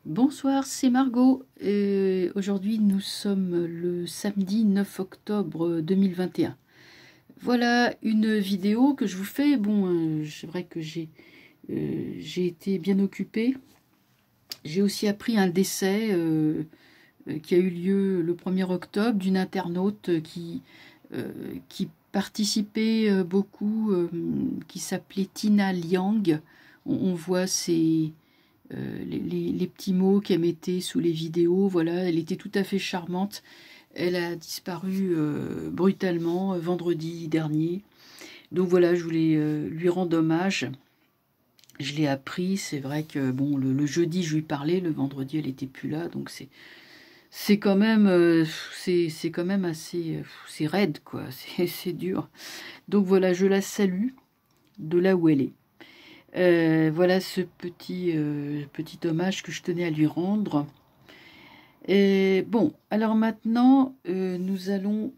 Bonsoir, c'est Margot. Aujourd'hui, nous sommes le samedi 9 octobre 2021. Voilà une vidéo que je vous fais. Bon, c'est vrai que j'ai été bien occupée. J'ai aussi appris un décès qui a eu lieu le 1er octobre d'une internaute qui participait beaucoup, qui s'appelait Tina Liang. On voit les petits mots qu'elle mettait sous les vidéos. Voilà, elle était tout à fait charmante. Elle a disparu brutalement vendredi dernier. Donc voilà, je voulais lui rendre hommage. Je l'ai appris, c'est vrai que bon, le jeudi je lui parlais, le vendredi elle était plus là, donc c'est quand même c'est quand même assez c'est raide quoi, c'est dur. Donc voilà, je la salue de là où elle est. Voilà ce petit hommage que je tenais à lui rendre. Et bon, alors maintenant, nous allons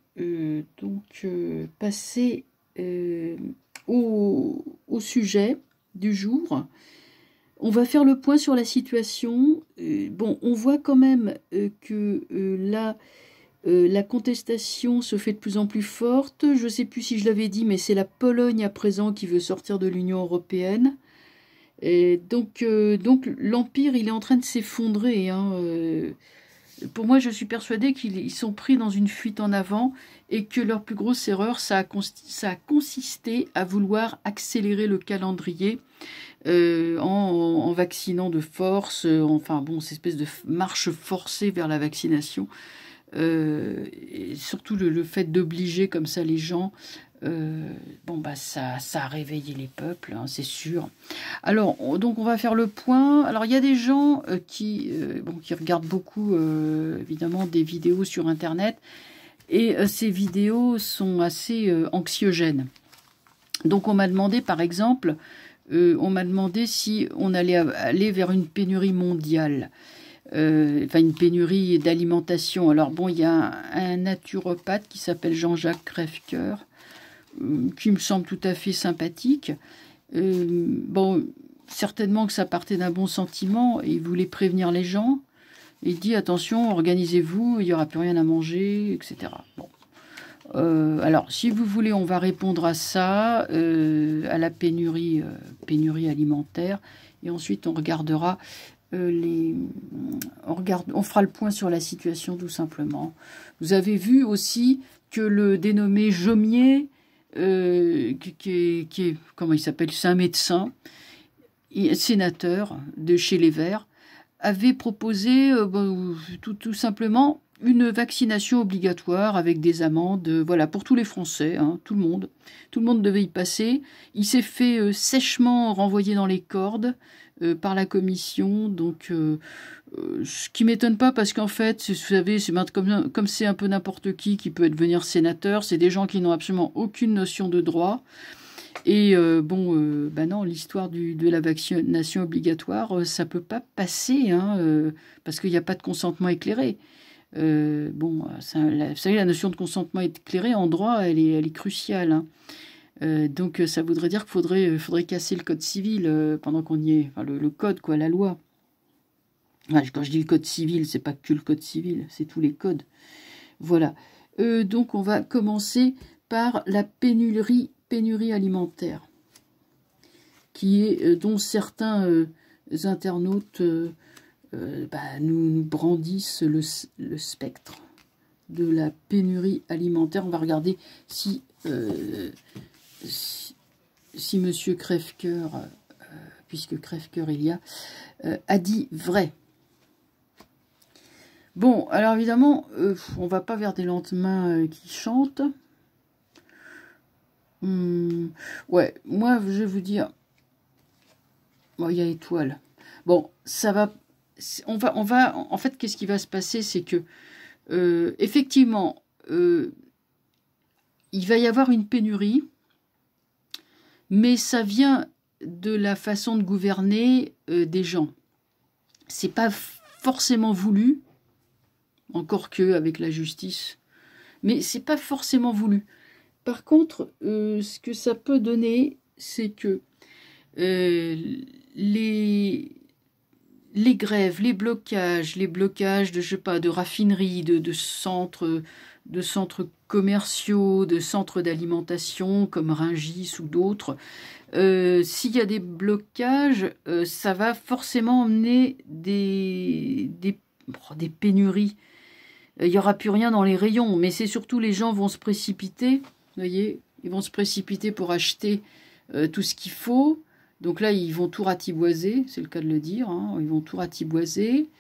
passer au sujet du jour. On va faire le point sur la situation. Bon, on voit quand même que là, la contestation se fait de plus en plus forte. Je ne sais plus si je l'avais dit, mais c'est la Pologne à présent qui veut sortir de l'Union européenne. Et donc l'Empire, il est en train de s'effondrer. Hein. Pour moi, je suis persuadée qu'ils sont pris dans une fuite en avant et que leur plus grosse erreur, ça a consisté à vouloir accélérer le calendrier en vaccinant de force. Enfin bon, cette espèce de marche forcée vers la vaccination. Et surtout le fait d'obliger comme ça les gens. Bon bah ça a réveillé les peuples, hein, c'est sûr. Alors donc on va faire le point. Alors il y a des gens qui regardent beaucoup évidemment des vidéos sur internet et ces vidéos sont assez anxiogènes. Donc on m'a demandé par exemple, on m'a demandé si on allait aller vers une pénurie mondiale. Enfin une pénurie d'alimentation. Alors bon, il y a un naturopathe qui s'appelle Jean-Jacques Crèvecoeur, qui me semble tout à fait sympathique. Bon, certainement que ça partait d'un bon sentiment, et il voulait prévenir les gens. Il dit, attention, organisez-vous, il n'y aura plus rien à manger, etc. Bon. Alors, si vous voulez, on va répondre à ça, à la pénurie alimentaire, et ensuite on regardera on fera le point sur la situation tout simplement. Vous avez vu aussi que le dénommé Jomier, qui est, comment il s'appelle, c'est un médecin, sénateur de chez les Verts, avait proposé tout simplement une vaccination obligatoire avec des amendes, voilà, pour tous les Français, hein, tout le monde. Tout le monde devait y passer. Il s'est fait sèchement renvoyer dans les cordes par la commission, donc ce qui m'étonne pas parce qu'en fait, vous savez, c'est comme c'est un peu n'importe qui peut devenir sénateur, c'est des gens qui n'ont absolument aucune notion de droit. Et bah non, l'histoire de la vaccination obligatoire, ça peut pas passer, hein, parce qu'il n'y a pas de consentement éclairé. Vous savez, la notion de consentement éclairé en droit, elle est cruciale. Hein. Donc ça voudrait dire qu'il faudrait casser le code civil pendant qu'on y est. Enfin, le code, quoi, la loi. Enfin, quand je dis le code civil, c'est pas que le code civil, c'est tous les codes. Voilà. Donc on va commencer par la pénurie alimentaire, qui est dont certains internautes nous brandissent le spectre de la pénurie alimentaire. On va regarder si Monsieur Crèvecoeur, puisque Crèvecoeur il y a dit vrai. Bon, alors évidemment, on va pas vers des lendemains qui chantent. Ouais, moi je vais vous dire, bon, il y a étoile. Bon, ça va, en fait, qu'est-ce qui va se passer, c'est que effectivement, il va y avoir une pénurie, mais ça vient de la façon de gouverner des gens. C'est pas forcément voulu, encore que avec la justice, mais c'est pas forcément voulu. Par contre, ce que ça peut donner, c'est que les les grèves, les blocages de, je sais pas, de raffineries, de centres commerciaux, de centres d'alimentation comme Rungis ou d'autres. S'il y a des blocages, ça va forcément emmener des pénuries. Il n'y aura plus rien dans les rayons, mais c'est surtout les gens vont se précipiter, vous voyez, ils vont se précipiter pour acheter tout ce qu'il faut. Donc là, ils vont tout ratiboiser, c'est le cas de le dire, hein, ils vont tout ratiboiser,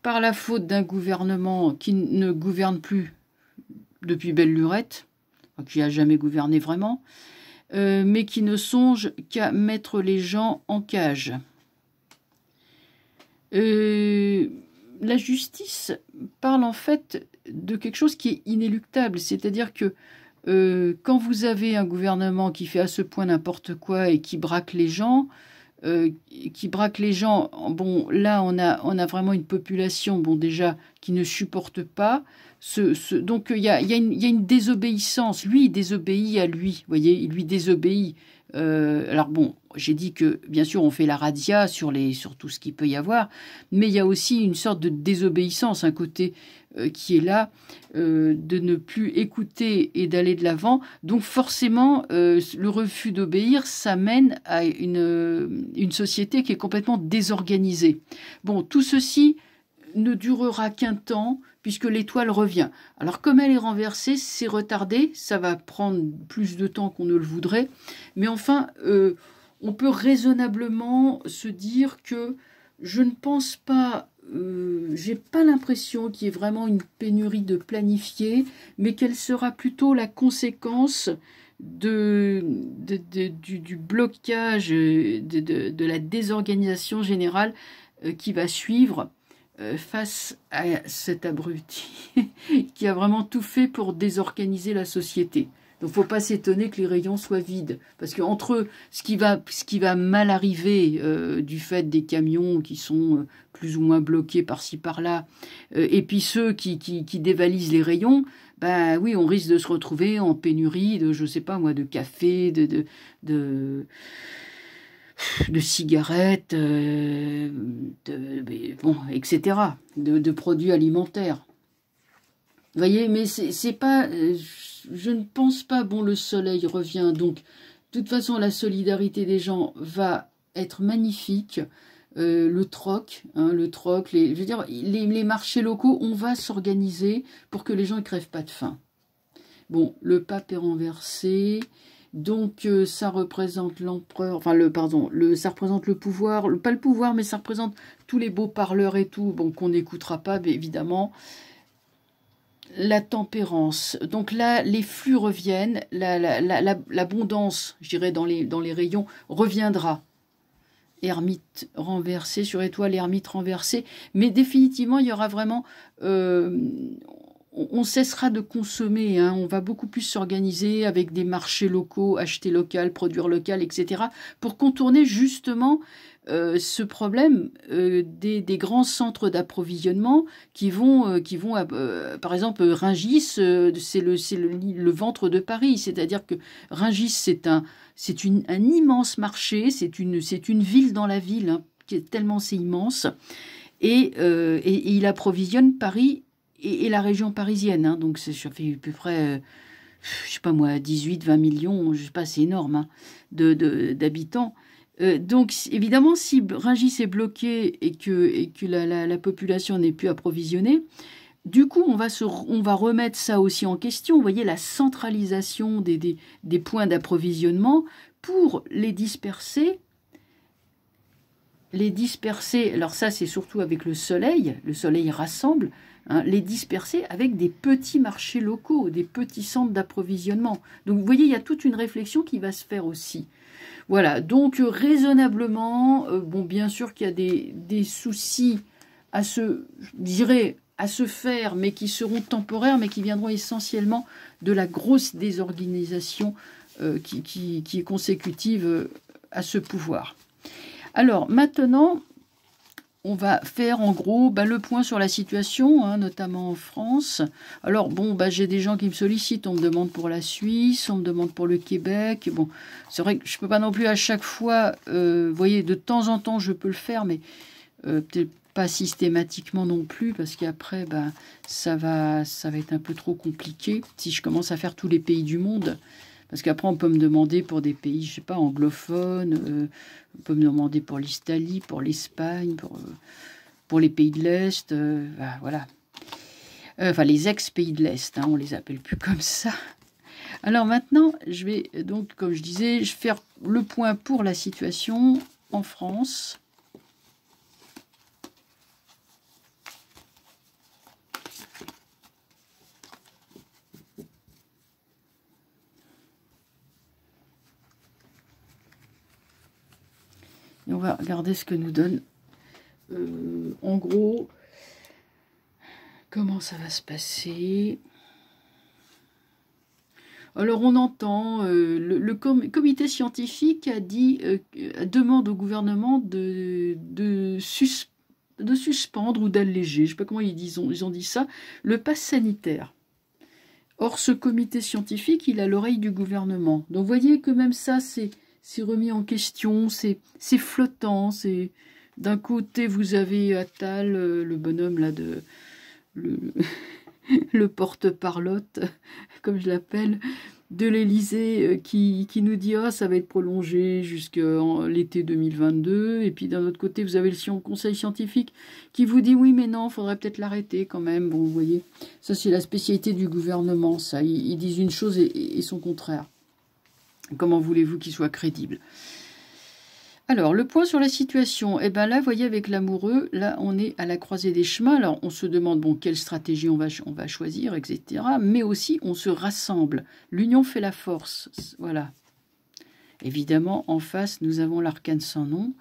par la faute d'un gouvernement qui ne gouverne plus depuis belle lurette, qui n'a jamais gouverné vraiment, mais qui ne songe qu'à mettre les gens en cage. La justice parle en fait de quelque chose qui est inéluctable, c'est-à-dire que quand vous avez un gouvernement qui fait à ce point n'importe quoi et qui braque les gens, bon, là on a vraiment une population, bon déjà, qui ne supporte pas. Donc il y a une désobéissance. Lui, il désobéit à lui, vous voyez, il lui désobéit. Alors bon, j'ai dit que bien sûr on fait la razzia sur tout ce qu'il peut y avoir, mais il y a aussi une sorte de désobéissance, un côté qui est là, de ne plus écouter et d'aller de l'avant. Donc forcément, le refus d'obéir, ça mène à une société qui est complètement désorganisée. Bon, tout ceci ne durera qu'un temps, puisque l'étoile revient. Alors comme elle est renversée, c'est retardé, ça va prendre plus de temps qu'on ne le voudrait, mais enfin, on peut raisonnablement se dire que je ne pense pas, j'ai pas l'impression qu'il y ait vraiment une pénurie de planifiés, mais qu'elle sera plutôt la conséquence du blocage, de la désorganisation générale qui va suivre face à cet abruti qui a vraiment tout fait pour désorganiser la société. Donc, faut pas s'étonner que les rayons soient vides, parce que entre ce qui va mal arriver du fait des camions qui sont plus ou moins bloqués par-ci par-là, et puis ceux qui dévalisent les rayons, ben oui, on risque de se retrouver en pénurie de, je sais pas moi, de café, de cigarettes, bon, etc., de produits alimentaires. Vous voyez, mais c'est pas, je ne pense pas, bon, le soleil revient, donc, de toute façon, la solidarité des gens va être magnifique, le troc, je veux dire, les marchés locaux, on va s'organiser pour que les gens ne crèvent pas de faim. Bon, le pape est renversé, donc ça représente l'empereur, enfin ça représente le pouvoir, pas le pouvoir, mais ça représente tous les beaux parleurs et tout, bon, qu'on n'écoutera pas, mais évidemment. La tempérance. Donc là, les flux reviennent, l'abondance, je dirais, dans les rayons, reviendra. Ermite renversé, sur étoile, ermite renversé. Mais définitivement, il y aura vraiment... on cessera de consommer, hein, on va beaucoup plus s'organiser avec des marchés locaux, acheter local, produire local, etc., pour contourner justement ce problème des grands centres d'approvisionnement qui vont par exemple, Rungis, c'est le ventre de Paris, c'est-à-dire que Rungis, c'est un immense marché, c'est une ville dans la ville, hein, tellement c'est immense, et il approvisionne Paris et la région parisienne, hein, donc ça fait à peu près, je sais pas moi, 18-20 millions, je sais pas, c'est énorme, hein, d'habitants. Donc évidemment, si Rungis est bloqué et que la population n'est plus approvisionnée, du coup on va remettre ça aussi en question. Vous voyez, la centralisation des points d'approvisionnement pour les disperser. Alors ça c'est surtout avec le soleil rassemble, hein, les disperser avec des petits marchés locaux, des petits centres d'approvisionnement. Donc vous voyez, il y a toute une réflexion qui va se faire aussi. Voilà, donc raisonnablement, bon, bien sûr qu'il y a des soucis à se faire, mais qui seront temporaires, mais qui viendront essentiellement de la grosse désorganisation qui est consécutive à ce pouvoir. Alors maintenant, on va faire en gros le point sur la situation, hein, notamment en France. Alors bon, j'ai des gens qui me sollicitent, on me demande pour la Suisse, on me demande pour le Québec. Bon, c'est vrai que je ne peux pas non plus à chaque fois, vous voyez, de temps en temps je peux le faire, mais peut-être pas systématiquement non plus, parce qu'après, ben, ça va être un peu trop compliqué si je commence à faire tous les pays du monde. Parce qu'après, on peut me demander pour des pays, je sais pas, anglophones, on peut me demander pour l'Italie, pour l'Espagne, pour les pays de l'Est, ben, voilà. Enfin, les ex-pays de l'Est, hein, on les appelle plus comme ça. Alors maintenant, je vais donc, comme je disais, je vais faire le point pour la situation en France. Et on va regarder ce que nous donne, en gros, comment ça va se passer. Alors on entend, le comité scientifique a dit, demande au gouvernement de suspendre ou d'alléger, je ne sais pas comment ils ont dit ça, le pass sanitaire. Or ce comité scientifique, il a l'oreille du gouvernement. Donc vous voyez que même ça, c'est remis en question, c'est flottant. D'un côté, vous avez Attal, le bonhomme là le porte-parlotte, comme je l'appelle, de l'Élysée, qui nous dit « Ah, ça va être prolongé jusqu'à l'été 2022 ». Et puis d'un autre côté, vous avez le conseil scientifique qui vous dit « Oui, mais non, il faudrait peut-être l'arrêter quand même ». Bon, vous voyez, ça c'est la spécialité du gouvernement, ça. Ils disent une chose et son contraire. Comment voulez-vous qu'il soit crédible ? Alors, le point sur la situation, eh bien là, vous voyez, avec l'amoureux, là, on est à la croisée des chemins. Alors, on se demande, bon, quelle stratégie on va choisir, etc. Mais aussi, on se rassemble. L'union fait la force, voilà. Évidemment, en face, nous avons l'arcane sans nom.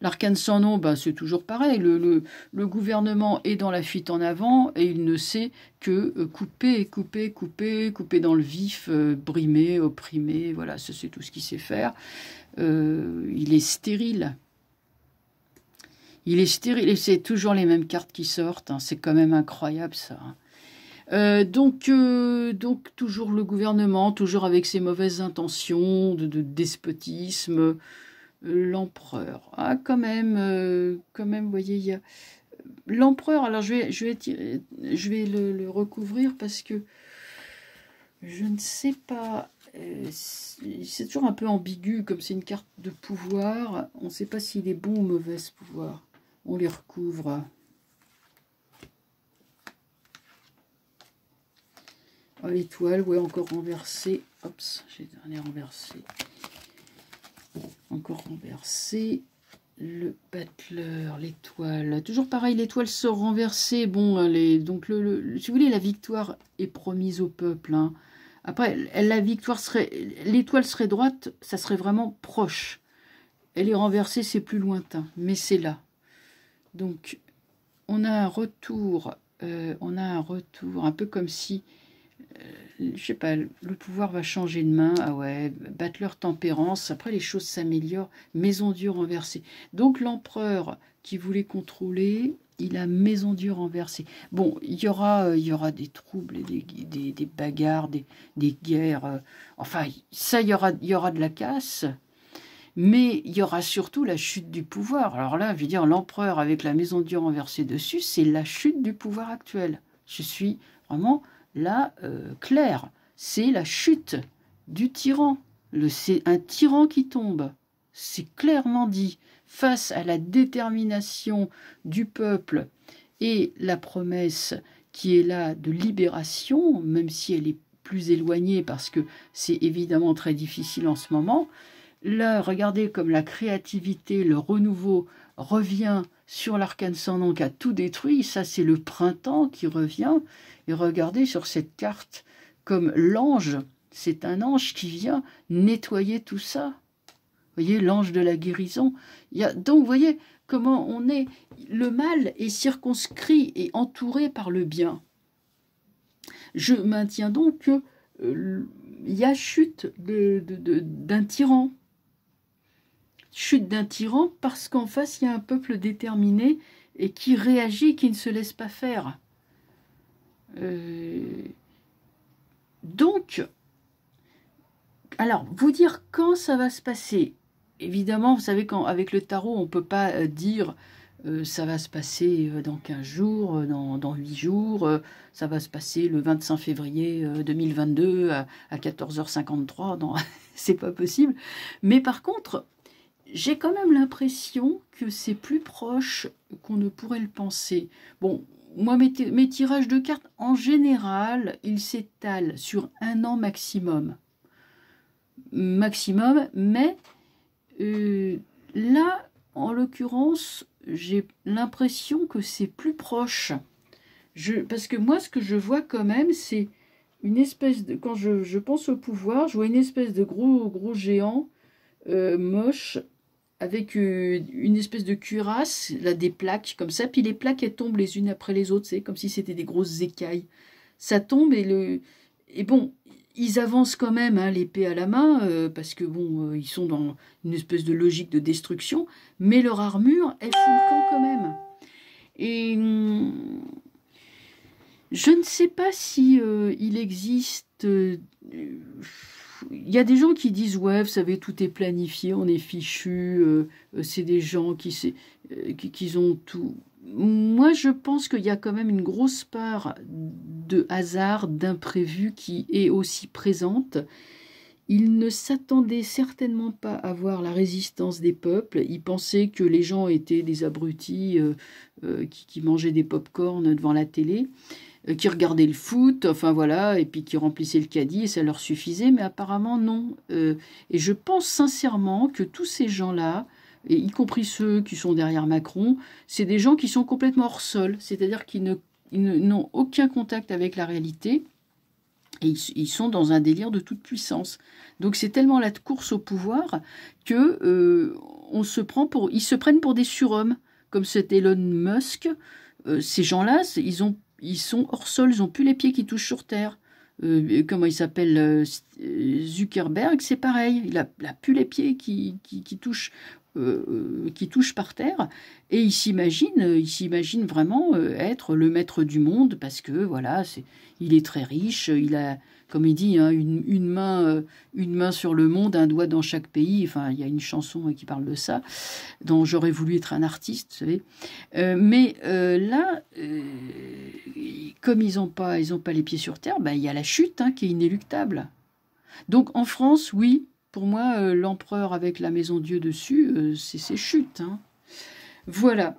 L'arcane sans nom, ben, c'est toujours pareil. Le gouvernement est dans la fuite en avant et il ne sait que couper dans le vif, brimer, opprimer. Voilà, c'est tout ce qu'il sait faire. Il est stérile. Il est stérile et c'est toujours les mêmes cartes qui sortent. Hein. C'est quand même incroyable ça. Donc toujours le gouvernement, toujours avec ses mauvaises intentions de despotisme. L'empereur. Ah, quand même, vous voyez, il y a l'empereur. Alors je vais le recouvrir parce que je ne sais pas. C'est toujours un peu ambigu, comme c'est une carte de pouvoir. On ne sait pas s'il est bon ou mauvais, ce pouvoir. On les recouvre. Oh, l'étoile, ouais, encore renversée. Hop, j'ai renversé. Encore renversé. Le battleur, l'étoile. Toujours pareil, l'étoile sort renversée. Bon, donc, si vous voulez, la victoire est promise au peuple. Hein. Après, la victoire l'étoile serait droite, ça serait vraiment proche. Elle est renversée, c'est plus lointain, mais c'est là. Donc, on a un retour, un peu comme si, je sais pas, le pouvoir va changer de main. Ah ouais, battleur tempérance, après les choses s'améliorent, maison Dieu renversée. Donc, l'empereur qui voulait contrôler, il a maison Dieu renversée. Bon, il y aura des troubles, des bagarres, des guerres. Enfin, ça, il y aura de la casse. Mais il y aura surtout la chute du pouvoir. Alors là, je veux dire, l'empereur avec la maison Dieu renversée dessus, c'est la chute du pouvoir actuel. Je suis vraiment là claire. C'est la chute du tyran. C'est un tyran qui tombe. C'est clairement dit. Face à la détermination du peuple et la promesse qui est là de libération, même si elle est plus éloignée parce que c'est évidemment très difficile en ce moment. Là, regardez comme la créativité, le renouveau revient sur l'arcane sans nom qui a tout détruit. Ça, c'est le printemps qui revient. Et regardez sur cette carte comme l'ange. C'est un ange qui vient nettoyer tout ça. Vous voyez, l'ange de la guérison. Donc, vous voyez comment on est. Le mal est circonscrit et entouré par le bien. Je maintiens donc qu'il y a chute d'un tyran. Chute d'un tyran parce qu'en face, il y a un peuple déterminé et qui réagit, qui ne se laisse pas faire. Donc, alors, vous dire quand ça va se passer. Évidemment, vous savez, avec le tarot, on ne peut pas dire ça va se passer dans 15 jours, dans 8 jours, ça va se passer le 25 février 2022 à 14h53, non, c'est pas possible. Mais par contre, j'ai quand même l'impression que c'est plus proche qu'on ne pourrait le penser. Bon, moi, mes tirages de cartes, en général, ils s'étalent sur 1 an maximum. Mais là, en l'occurrence, j'ai l'impression que c'est plus proche. Parce que moi, ce que je vois quand même, c'est une espèce de... Quand je pense au pouvoir, je vois une espèce de gros géant moche, avec une espèce de cuirasse, là, des plaques comme ça, puis les plaques, elles tombent les unes après les autres, c'est comme si c'était des grosses écailles. Ça tombe et bon, ils avancent quand même, hein, l'épée à la main, parce que bon, ils sont dans une espèce de logique de destruction, mais leur armure, elle fout le camp quand même. Et je ne sais pas si il existe... il y a des gens qui disent, ouais, vous savez, tout est planifié, on est fichu, c'est des gens qui ont tout. Moi, je pense qu'il y a quand même une grosse part de hasard, d'imprévu qui est aussi présente. Ils ne s'attendaient certainement pas à voir la résistance des peuples. Ils pensaient que les gens étaient des abrutis qui mangeaient des pop-corn devant la télé, qui regardaient le foot, enfin voilà, et puis qui remplissaient le caddie et ça leur suffisait, mais apparemment non. Et je pense sincèrement que tous ces gens-là, et y compris ceux qui sont derrière Macron, c'est des gens qui sont complètement hors sol, c'est-à-dire qu'ils n'ont aucun contact avec la réalité, et ils sont dans un délire de toute puissance. Donc c'est tellement la course au pouvoir que ils se prennent pour des surhommes, comme cet Elon Musk. Ces gens-là, ils sont hors sol, ils n'ont plus les pieds qui touchent sur terre. Comment il s'appelle, Zuckerberg, c'est pareil, il a plus les pieds qui touchent par terre, et il s'imagine vraiment être le maître du monde, parce que voilà, il est très riche, il a, comme il dit, hein, une main sur le monde, un doigt dans chaque pays. Enfin, il y a une chanson qui parle de ça, dont j'aurais voulu être un artiste, vous savez. Mais là, comme ils n'ont pas les pieds sur terre, ben, il y a la chute, hein, qui est inéluctable. Donc en France, oui, pour moi, l'empereur avec la maison Dieu dessus, c'est chute, hein. Voilà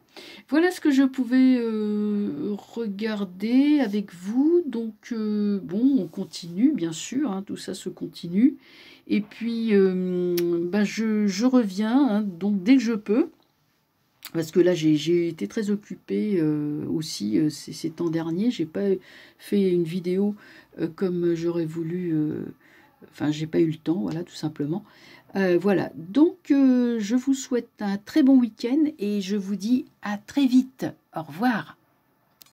ce que je pouvais regarder avec vous. Donc, bon, on continue, bien sûr, hein, tout ça se continue. Et puis, je reviens, hein, donc dès que je peux, parce que là, j'ai été très occupée aussi ces temps derniers. J'ai pas fait une vidéo comme j'aurais voulu... Enfin, j'ai pas eu le temps, voilà, tout simplement. Voilà, donc je vous souhaite un très bon week-end et je vous dis à très vite. Au revoir.